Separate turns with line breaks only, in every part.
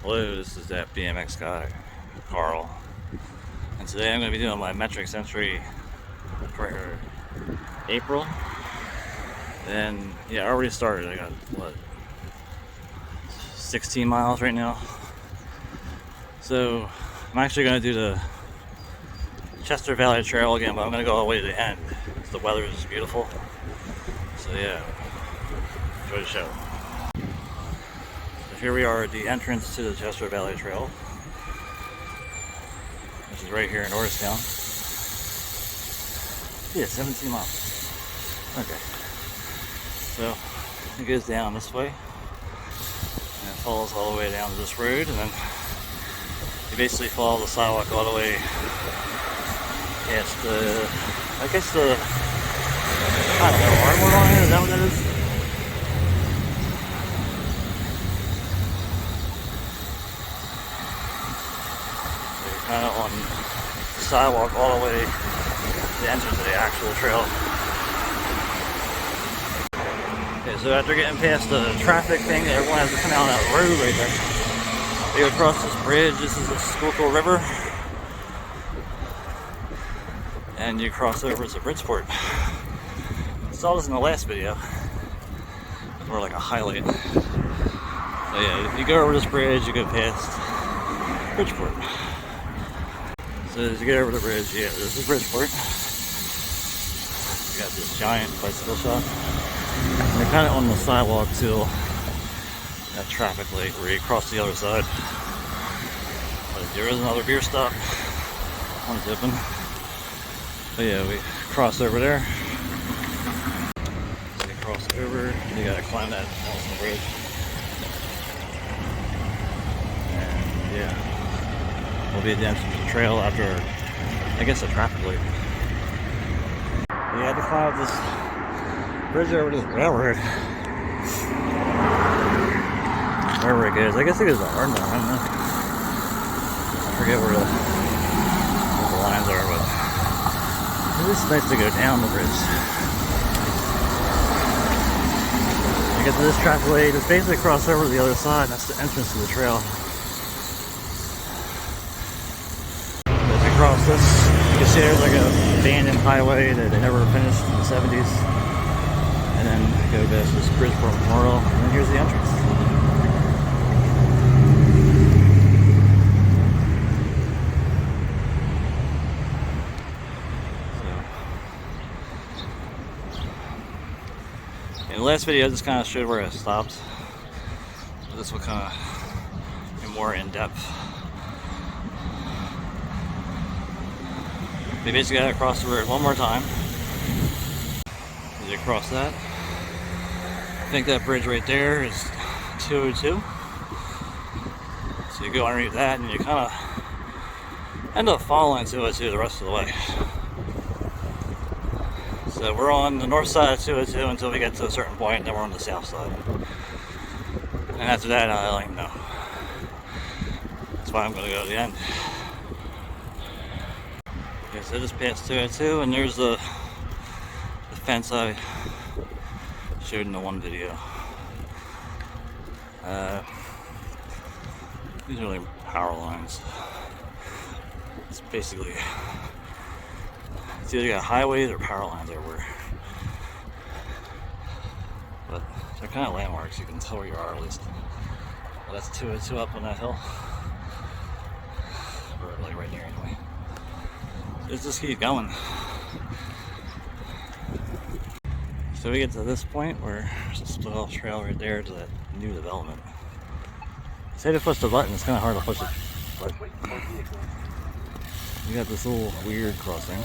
Hello, this is that BMX guy, Carl. And today I'm going to be doing my metric century for April. And yeah, I already started. I got, what, 16 miles right now. So I'm actually going to do the Chester Valley Trail again, but I'm going to go all the way to the end. The weather is beautiful. So yeah, enjoy the show. So here we are at the entrance to the Chester Valley Trail, which is right here in Norristown. Yeah, 17 miles. Okay. So it goes down this way, and it falls all the way down to this road, and then you basically follow the sidewalk all the way. Yeah, it's the, I guess the, I don't know, Armwood line, is that what that is? So you're kind of on the sidewalk all the way to the entrance of the actual trail. Okay, so after getting past the traffic thing, everyone has to come out on that road right there. You go across this bridge. This is the Schuylkill River. And you cross over to Bridgeport. I saw this in the last video. Or like a highlight. So yeah, you go over this bridge, you go past Bridgeport. So as you get over the bridge, yeah, this is Bridgeport. You got this giant bicycle shop. And you're kind of on the sidewalk till that traffic light where you cross the other side. But there is another beer stop. One's open. But yeah, we cross over there. So you cross over, and you gotta climb that awesome bridge. And yeah, we'll be at the entrance of the trail after, I guess, a traffic light. We had to climb up this bridge over this railroad. Wherever it goes. I guess it goes to Arden, I don't know. I forget where the lines are, but it's nice to go down the bridge. You get to this traffic light, it's basically cross over to the other side. That's the entrance to the trail. As you cross this, you can see there's like an abandoned highway that they never finished in the 70s. And then go past this Bridgeport Memorial, and then here's the entrance. In the last video, I just kind of showed where it stopped. But this will kind of be more in depth. You basically got to cross the road one more time. As you cross that, I think that bridge right there is 202. So you go underneath that, and you kind of end up following 202 the rest of the way. So we're on the north side of 202 until we get to a certain point, and then we're on the south side. And after that, I don't even know. That's why I'm going to go to the end. Okay, so I just passed 202, and there's the fence I showed in the one video. These are like power lines. It's basically, it's either got highways or power lines everywhere. But they're kind of landmarks, you can tell where you are at least. Well, that's 202 up on that hill. Or like right here anyway. Let's just keep going. So we get to this point where there's a split off trail right there to that new development. Say to push the button, it's kind of hard to push it. But we got this little weird crossing.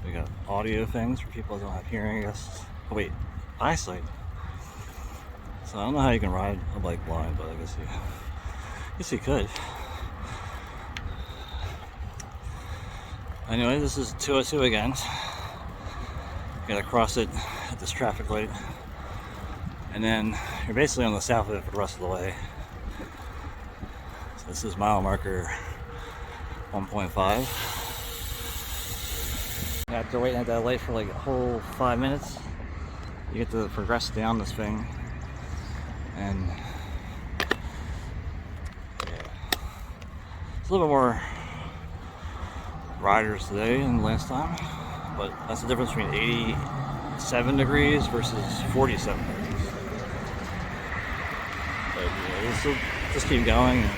We got audio things for people that don't have hearing, I guess. Oh wait, eyesight. So I don't know how you can ride a bike blind, but I guess you could. Anyway, this is 202 again. You gotta cross it at this traffic light. And then you're basically on the south of it for the rest of the way. So this is mile marker 1.5. After waiting at that light for like a whole 5 minutes, you get to progress down this thing, and yeah, it's a little bit more riders today than last time, but that's the difference between 87 degrees versus 47 degrees. But yeah, this will just keep going. And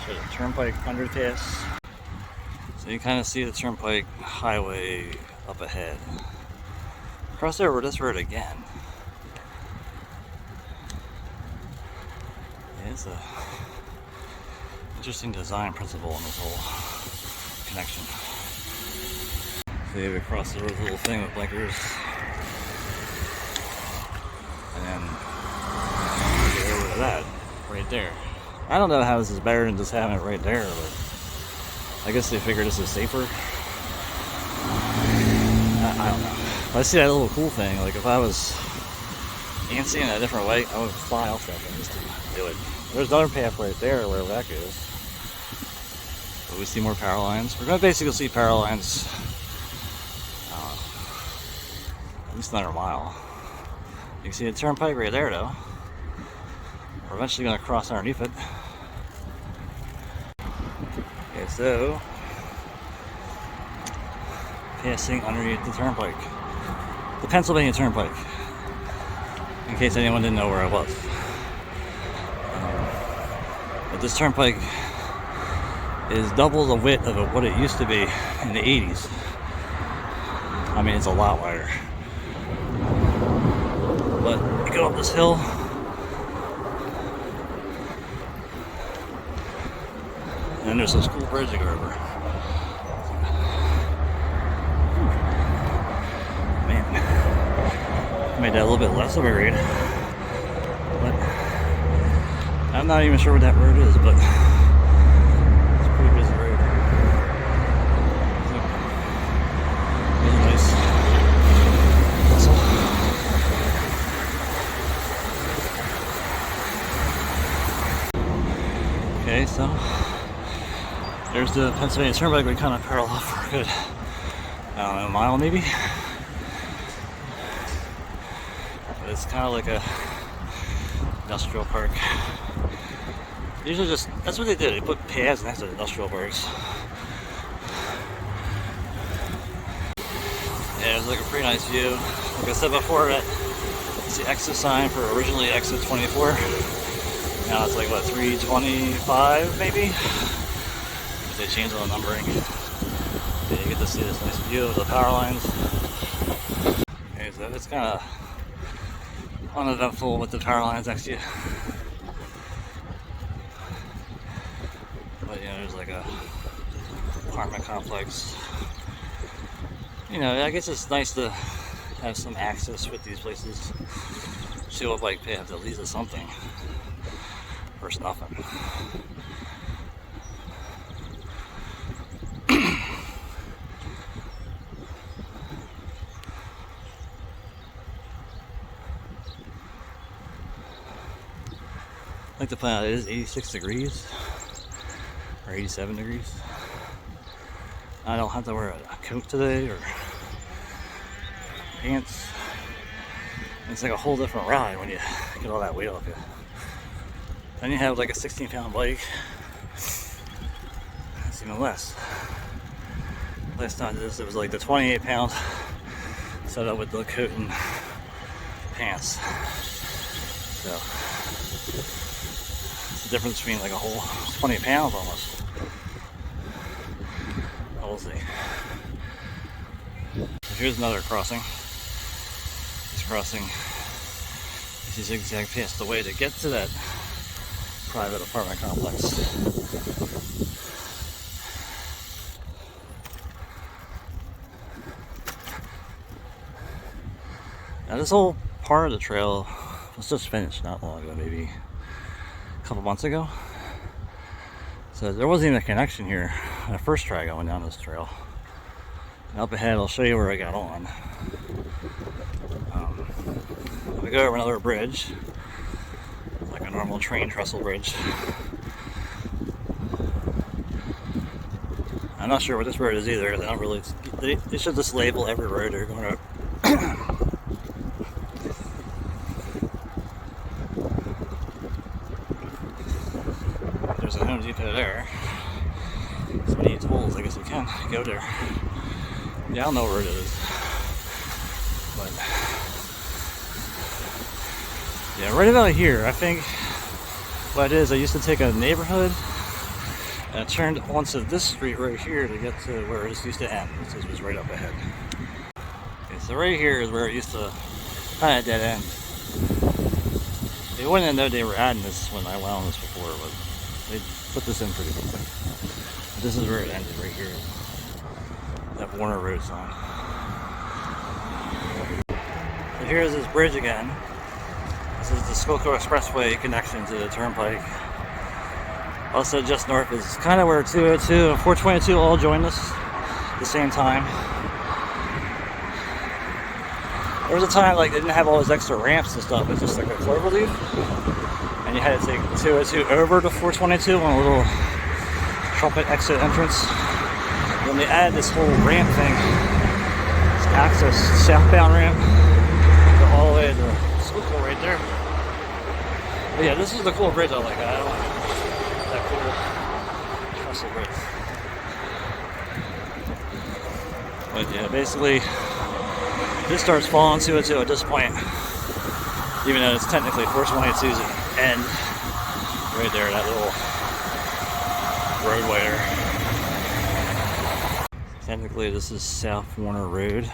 show the turnpike underpass. So you kind of see the turnpike highway up ahead. Cross over this road again. Yeah, it's a interesting design principle in this whole connection. So you have across the road this little thing with blinkers. And then you get over to that right there. I don't know how this is better than just having it right there, but I guess they figure this is safer. I don't know. But I see that little cool thing. Like if I was antsy in a different way, I would fly off that thing just to do it. There's another path right there where that goes. But we see more power lines. We're going to basically see power lines at least another mile. You can see the turnpike right there though. We're eventually going to cross underneath it. Okay, so passing underneath the turnpike. The Pennsylvania Turnpike. In case anyone didn't know where I was. But this turnpike is double the width of what it used to be in the 80s. I mean, it's a lot wider. But you go up this hill. And then there's this cool bridge to go over. Man, made that a little bit less of a read. But I'm not even sure what that road is, but it's a pretty busy road. There's a nice vessel. Okay, so there's the Pennsylvania Turnpike. We kind of parallel for a good, I don't know, a mile maybe. But it's kind of like a industrial park. Usually just, that's what they did. They put paths next to industrial parks. Yeah, it's like a pretty nice view. Like I said before, it's the exit sign for originally exit 24. Now it's like, what, 325 maybe? They changed all the numbering. Yeah, you get to see this nice view of the power lines. Okay, so it's kind of uneventful with the power lines next to you. But you know, there's like a apartment complex. You know, I guess it's nice to have some access with these places. See what like they have to lead to something versus nothing. I like to point out it is 86 degrees or 87 degrees. I don't have to wear a coat today or pants. It's like a whole different ride when you get all that weight off you. Then you have like a 16-pound bike. It's even less. Last time I did this, it was like the 28-pound set up with the coat and pants. So the difference between like a whole 20 pounds almost. We'll see. So here's another crossing. This crossing is a zigzag past the way to get to that private apartment complex. Now this whole part of the trail was just finished not long ago, maybe a couple months ago. So there wasn't even a connection here when I first tried going down this trail. And up ahead, I'll show you where I got on. We go over another bridge, like a normal train trestle bridge. I'm not sure what this road is either, because I don't really They should just label every road they're going to. There's a Home Depot there. So we need tools. I guess we can go there. Yeah, I don't know where it is. But yeah, right about here, I think what it is, I used to take a neighborhood and I turned onto this street right here to get to where it used to end, which was right up ahead. Okay, so right here is where it used to kind of dead end. They wouldn't know they were adding this when I went on this before, but they put this in pretty quickly. This is where it ended, right here. That Warner Road sign. So here's this bridge again. This is the Schuylkill Expressway connection to the turnpike. Also just north is kind of where 202 and 422 all join us at the same time. There was a time like they didn't have all those extra ramps and stuff. It's just like a cloverleaf. And you had to take 202 over to 422 on a little trumpet exit entrance. When they added this whole ramp thing, this access southbound ramp, go all the way to Schuylkill right there. But yeah, this is the cool bridge I like. I don't like that cool trestle bridge. But yeah, basically, this starts falling 202 at this point, even though it's technically 422's end right there, that little roadway there. Technically, this is South Warner Road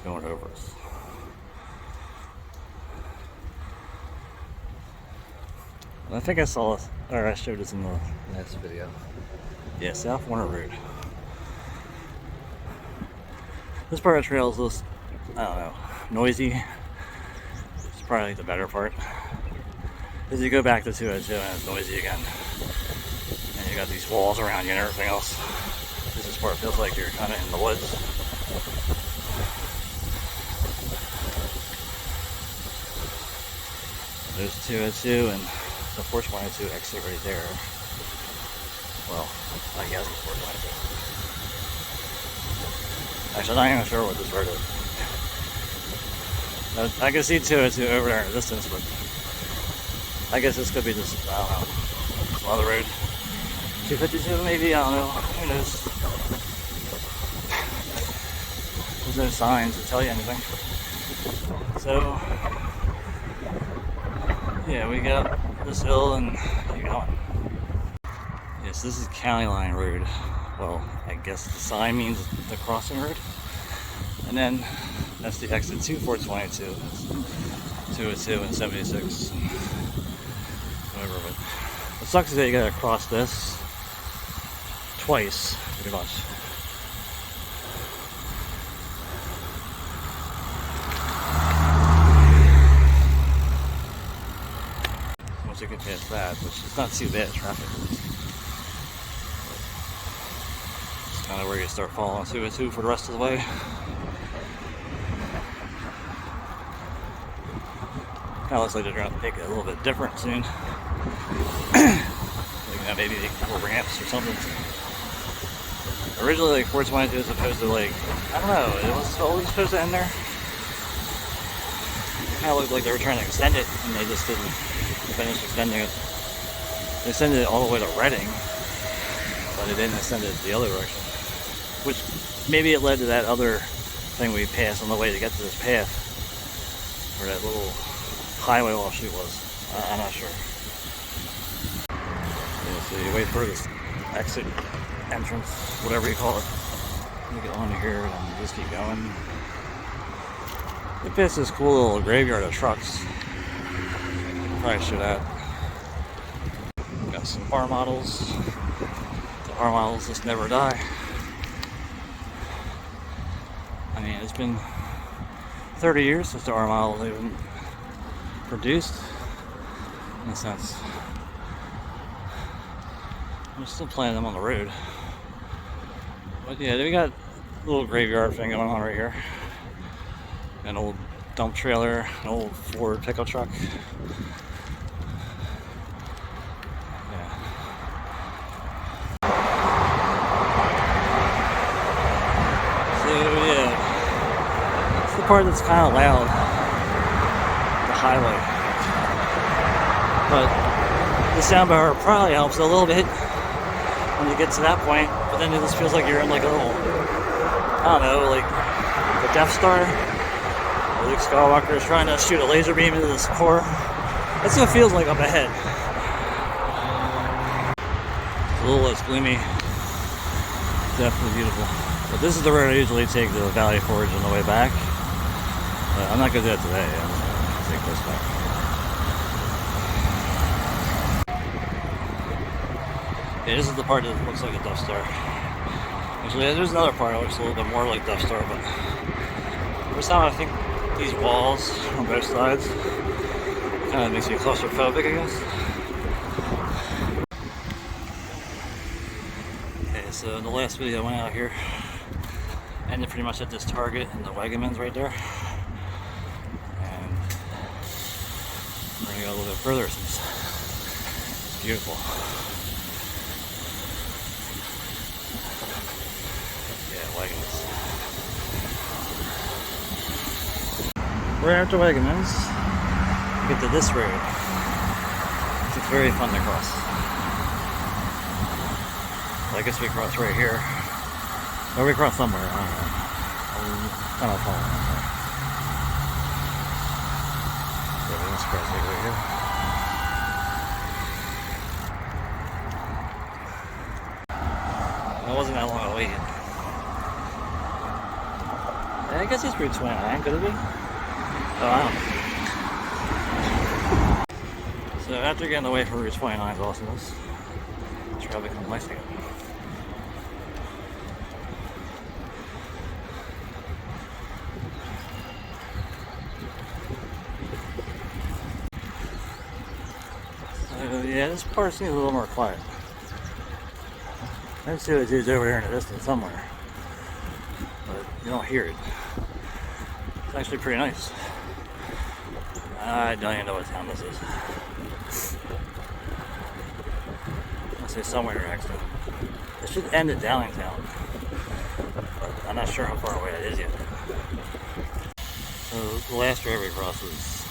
going over us. I think I saw this, or I showed this in the last video. Yeah, South Warner Road. This part of the trail is a little, I don't know, noisy. It's probably like the better part. As you go back to 202 and it's noisy again. And you got these walls around you and everything else. This part feels like you're kind of in the woods. There's 202 and the 422 exit right there. Well, I guess it's 422. Actually, I'm not even sure what this road is. I can see 202 over there in the distance, but I guess this could be just, I don't know, some other road. 252 maybe, I don't know, who knows. There's no signs to tell you anything. So, yeah, we got this hill and keep going. Yes, this is County Line Road. Well, I guess the sign means the crossing road. And then that's the exit to 422, 202 and 76. And whatever, but it sucks that you gotta cross this twice, pretty much. Once you get past that, which is not too bad traffic. It's kind of where you start falling 202 for the rest of the way. Kind of looks like they're going to make it a little bit different soon. Like, maybe they can put ramps or something. Originally, like 422 was supposed to, like, I don't know, it was always supposed to end there. It kind of looked like they were trying to extend it, and they just didn't finish extending it. They extended it all the way to Reading, but they didn't extend it the other direction. Which maybe it led to that other thing we passed on the way to get to this path, where that little highway offshoot was. I'm not sure. Yeah, so you wait for this exit, entrance, whatever you call it. You get on here and you just keep going. It fits this cool little graveyard of trucks. Probably should add. Got some car models. The car models just never die. I mean, it's been 30 years since the R models even produced, in a sense. I'm still playing them on the road. But yeah, we got a little graveyard thing going on right here. An old dump trailer, an old Ford pickup truck. Yeah. part that's kind of loud, the highway. But the soundbar probably helps a little bit when you get to that point. But then it just feels like you're in like a little, I don't know, like the Death Star. Luke Skywalker is trying to shoot a laser beam into this core. That's what it feels like up ahead. It's a little less gloomy. Definitely beautiful. But this is the road I usually take to the Valley Forge on the way back. But I'm not going to do that today. I'm just going to take this back. Yeah, this is the part that looks like a Death Star. Actually, there's another part that looks a little bit more like Death Star, but first time I think these walls on both sides kind of makes me claustrophobic, I guess. Okay, so in the last video I went out here, ended pretty much at this Target and the Wegmans right there. And we're gonna go a little bit further since it's beautiful. Yeah, Wegmans. Right after Wegmans, we get to this road. It's very fun to cross. I guess we cross right here. Or we cross somewhere, I don't know. I'm not following. So we must cross right here. It wasn't that long of a wait. I guess it's Route 29, could it be? Oh, I don't know. So after getting away from Route 29's awesomeness, it's probably become nice again. Yeah, this part seems a little more quiet. Let's see what dude's over here in the distance somewhere. But you don't hear it. It's actually pretty nice. I don't even know what town this is. I'll say somewhere near Exton. It should end at Downingtown. But I'm not sure how far away it is yet. So the last road we crossed is,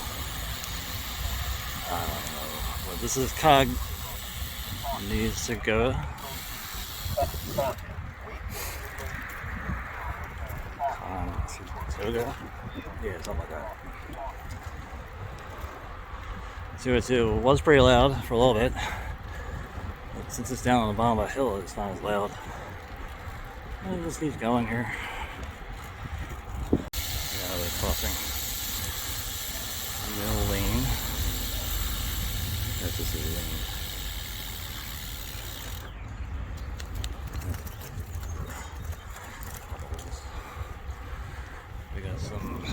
I don't know. But this is Cog needs to go. Toga? Yeah, something like that. 202 was pretty loud for a little bit. But since it's down on the bottom of a hill, it's not as loud. It just keeps going here. Yeah, they're crossing middle lane. That's just a lane. We got some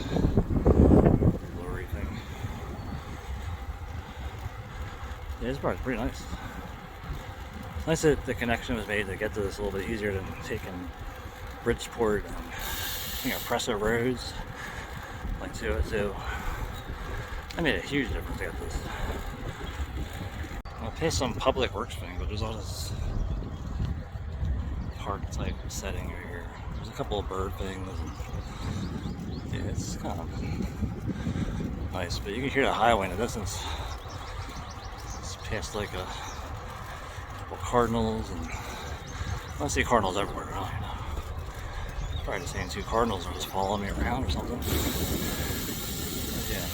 lorry thing. Yeah, this part's pretty nice. It's nice that the connection was made to get to this a little bit easier than taking Bridgeport and Oppressive roads like 202. That made a huge difference to get this. I'll pay some public works thing, but there's all this park type setting right here. There's a couple of bird things. And yeah, it's kind of nice, but you can hear the highway in the distance. It's past like a couple cardinals, and I see cardinals everywhere. I don't know. Probably just seeing two cardinals are just following me around or something. But yeah.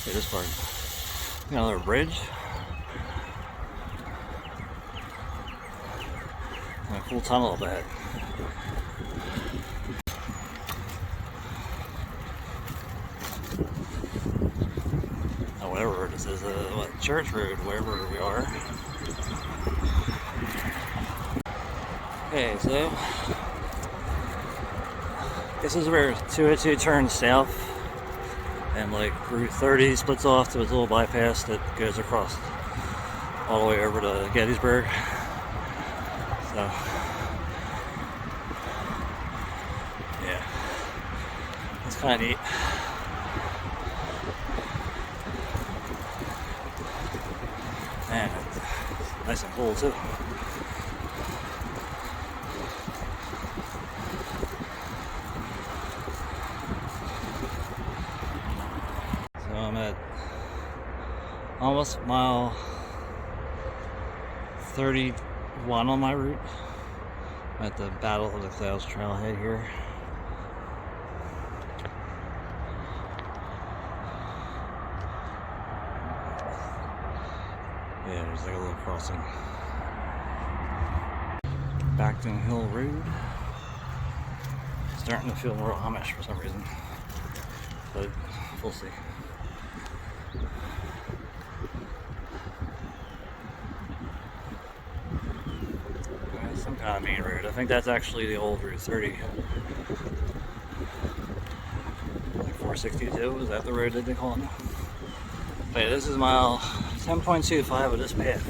See this part. Got another bridge. And a cool tunnel up ahead. Oh, whatever this is, what, Church Road, wherever we are. Okay, so this is where 202 turns south, and like Route 30 splits off to its little bypass that goes across all the way over to Gettysburg. So, yeah, it's kind of neat. And it's nice and cool too. almost mile 31 on my route. I'm at the Battle of the Clouds trailhead here. Yeah, there's like a little crossing. Exton Hill Road. Starting to feel more Amish for some reason, but we'll see. Some kind of main road. I think that's actually the old Route 30. Like 462, is that the road that they call it? But yeah, this is mile 10.25 of this path.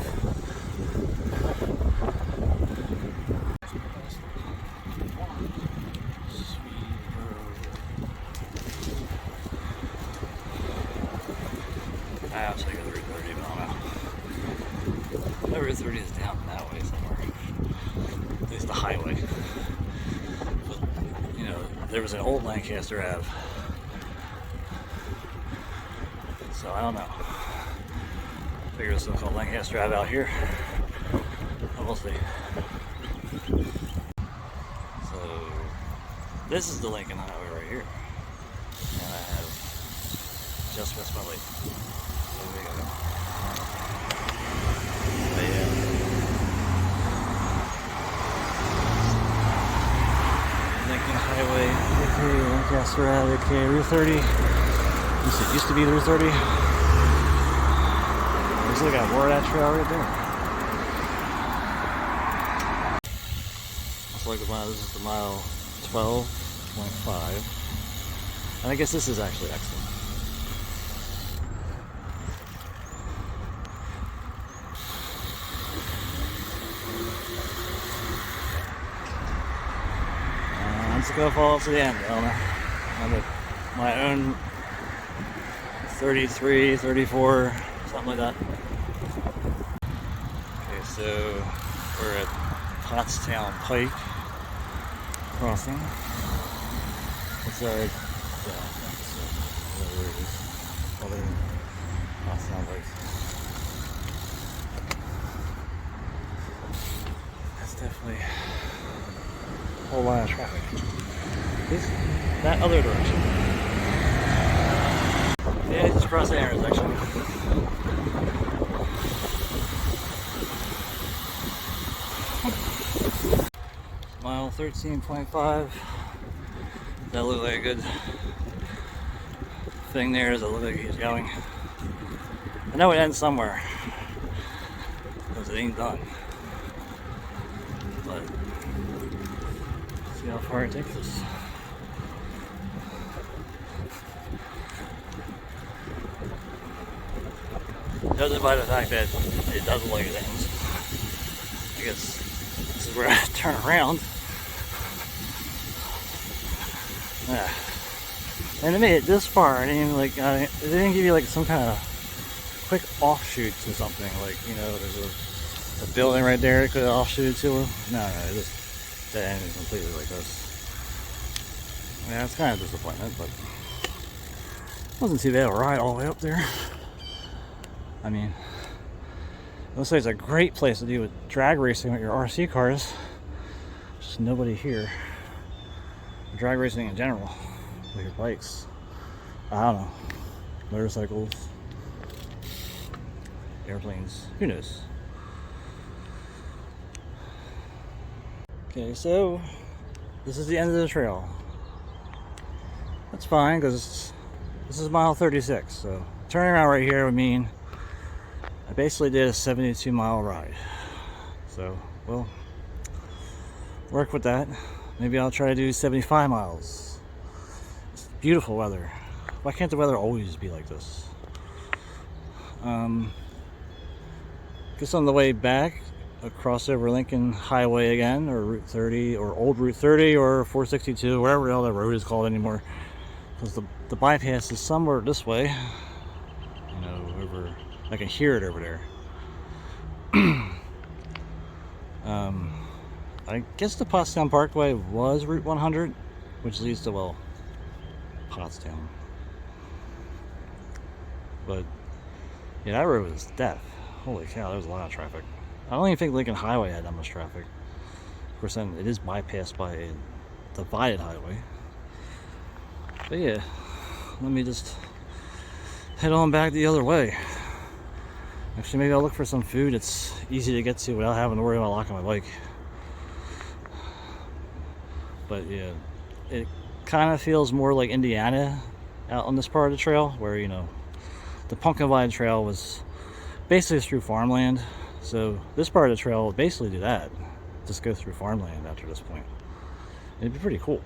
I was thinking Route 30, but I don't know. Route 30 is down that way somewhere. At least the highway. But, you know, there was an old Lancaster Ave. So I don't know. I figure it's still called Lancaster Ave out here. But we'll see. So this is the Lincoln Highway right here. And I have just missed my light. There we go. But yeah. Lincoln Highway, okay, Lancaster Ave, okay, Route 30. This used to be Route 30. Let's look at more of that trail right there. Looks like this is the mile 12.5. And I guess this is actually Exton. Let's go follow to the end. I don't know. I'm at my own 33, 34, something like that. Okay, so we're at Pottstown Pike crossing. It's our, whatever it is, other Pottstown Pike. That's definitely a whole lot of traffic. This, that other direction. Yeah, just across the intersection. Mile 13.5. That look like a good thing there? Does it look like he's going? I know it ends somewhere, because it ain't done. But see how far it takes us. Judging by the fact that it doesn't look like it ends. I guess this is where I turn around. Yeah. And it made it this far. I didn't even like. It didn't give you like some kind of quick offshoot to something. Like, you know, there's a building right there it could offshoot to. No, it just dead ended completely like this. Yeah, it's kind of disappointment, but it wasn't too bad of a ride all the way up there. I mean, it looks like it's a great place to do with drag racing with your RC cars. Just nobody here. Drag racing in general with your bikes. I don't know. Motorcycles, airplanes, who knows? Okay, so this is the end of the trail. That's fine because this is mile 36. So turning around right here would mean I basically did a 72-mile ride. So we'll work with that. Maybe I'll try to do 75 miles. It's beautiful weather. Why can't the weather always be like this? Guess on the way back, across over Lincoln Highway again, or Route 30, or Old Route 30, or 462, wherever the hell that road is called anymore. Because the bypass is somewhere this way. You know, over, I can hear it over there. I guess the Pottstown Parkway was Route 100, which leads to, well, Pottstown. But Yeah, that road was death. Holy cow, there was a lot of traffic. I don't even think Lincoln Highway had that much traffic. Of course, then it is bypassed by a divided highway. But yeah, let me just head on back the other way. Actually, maybe I'll look for some food that's easy to get to without having to worry about locking my bike. But yeah, it kind of feels more like Indiana out on this part of the trail, where, you know, the Pumpkin Vine Trail was basically through farmland. So this part of the trail will basically do that. Just go through farmland after this point. It'd be pretty cool.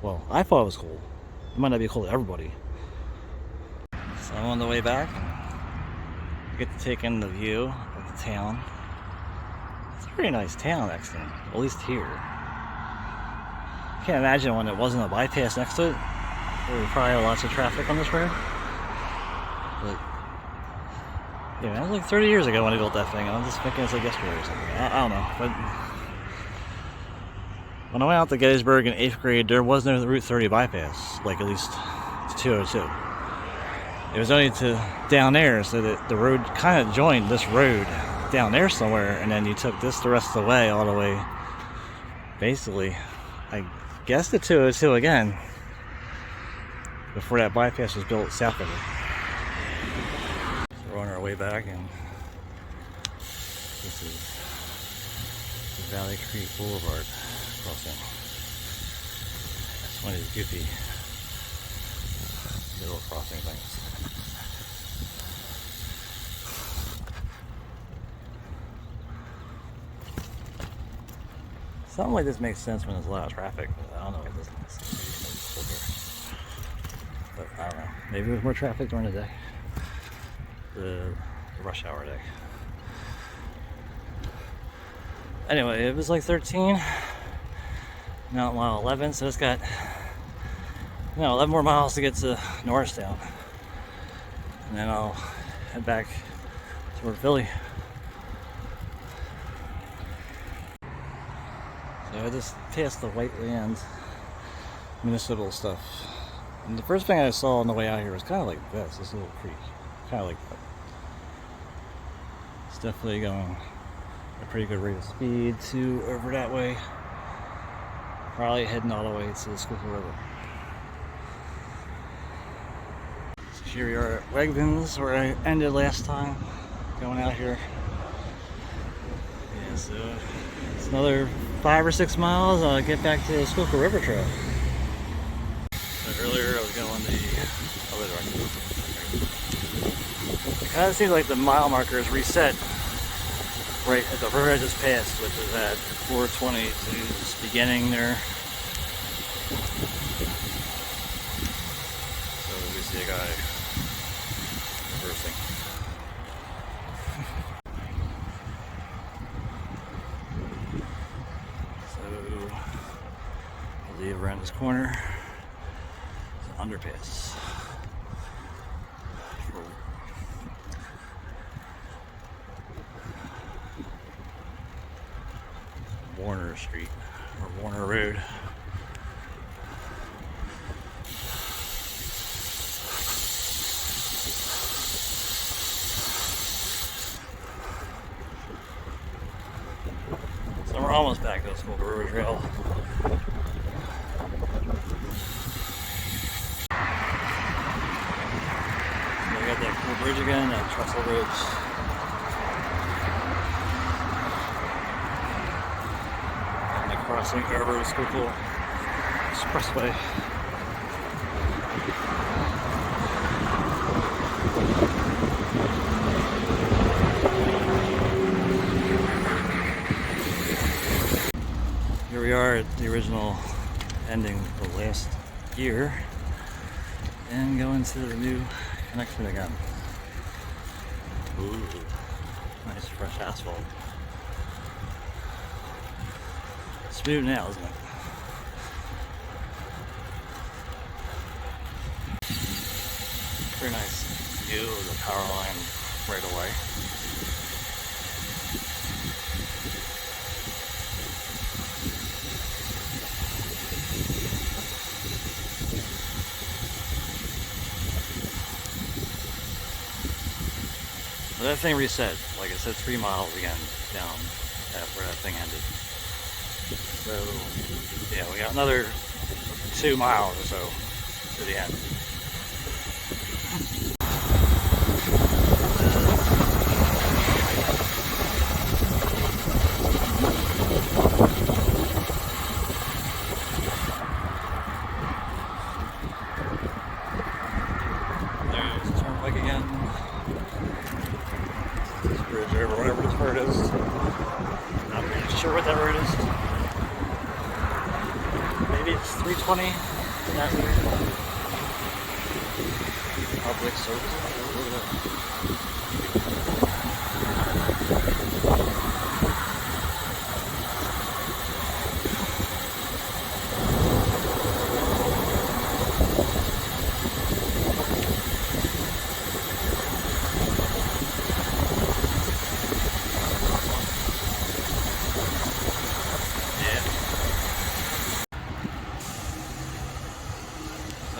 Well, I thought it was cool. It might not be cool to everybody. So I'm on the way back. I get to take in the view of the town. It's a pretty nice town, Exton, at least here. I can't imagine when it wasn't a bypass next to it. There were probably lots of traffic on this road. But yeah, that was like 30 years ago when I built that thing, and I'm just thinking it's like yesterday or something. I don't know. But when I went out to Gettysburg in 8th grade, there was no Route 30 bypass, like at least to 202. It was only to down there, so that the road kind of joined this road down there somewhere, and then you took this the rest of the way, all the way, basically, I guess to 202 again, before that bypass was built south of it. So we're on our way back, and this is the Valley Creek Boulevard crossing. That's one of these goofy little crossing things. Something like this makes sense when there's a lot of traffic, but I don't know if this is. But I don't know. Maybe there's more traffic during the day. The rush hour day. Anyway, it was like 13. Now at mile 11, so it's got 11 more miles to get to Norristown. And then I'll head back toward Philly. So I just passed the White Land municipal stuff. And the first thing I saw on the way out here was kind of like this little creek. Kind of like that. It's definitely going a pretty good rate of speed to over that way. Probably heading all the way to the Schuylkill River. So here we are at Wegmans, where I ended last time going out here. Yeah, so it's another 5 or 6 miles. I'll get back to the Schuylkill River Trail. So earlier I was going the other direction. It kind of seems like the mile marker is reset right at the river I just passed, which is at 420, so it's beginning there. So we see a guy reversing. So I believe around this corner is an underpass. Warner Street, or Warner Road. So we're almost back to the Schuylkill River Trail. So we got that cool bridge again, that trestle bridge. Crossing over the Schuylkill Expressway. Here we are at the original ending of last year and going to the new connection again. Ooh, nice fresh asphalt. Smooth now, isn't it? Very nice view of the power line right away. But that thing reset. Like I said, 3 miles again down at where that thing ended. So, yeah, we got another 2 miles or so to the end. There's the turnpike again. This bridge over, whatever this word is. Not really sure what that word is. Maybe it's 320 in that region. Public service.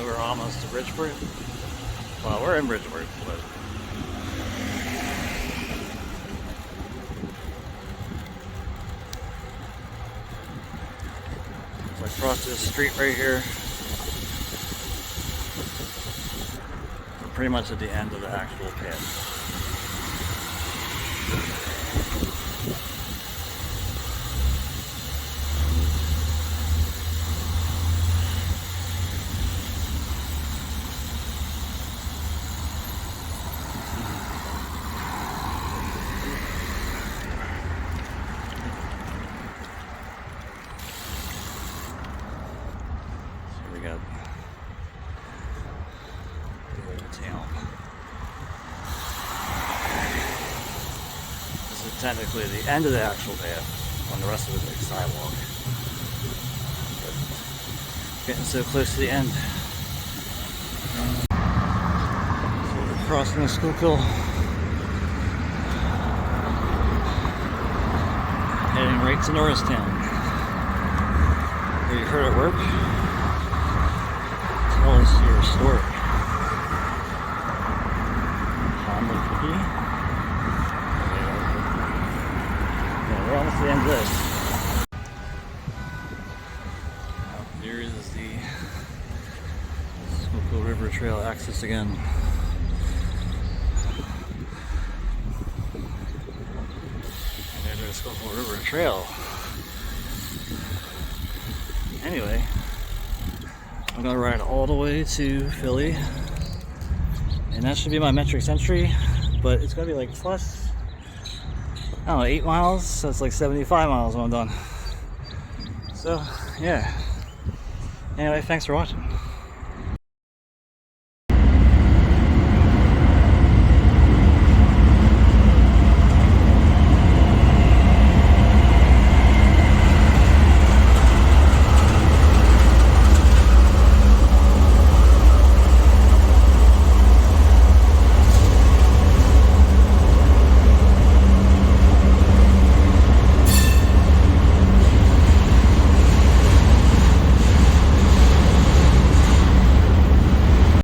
We're almost to Bridgeport. Well, we're in Bridgeport, but so I crossed this street right here. We're pretty much at the end of the actual path. We got the old town. This is technically the end of the actual path, on the rest of it is sidewalk. But getting so close to the end. So we're crossing the Schuylkill. Heading right to Norristown. Are you heard at work? Tell us your story. Honda cookie. Yeah, we're almost at the end of this. Here is the Schuylkill River Trail access again. And there's the Schuylkill River Trail. Anyway, I'm gonna ride all the way to Philly, and that should be my metric century, but it's gonna be like plus, I don't know, 8 miles, so it's like 75 miles when I'm done. So, yeah. Anyway, thanks for watching.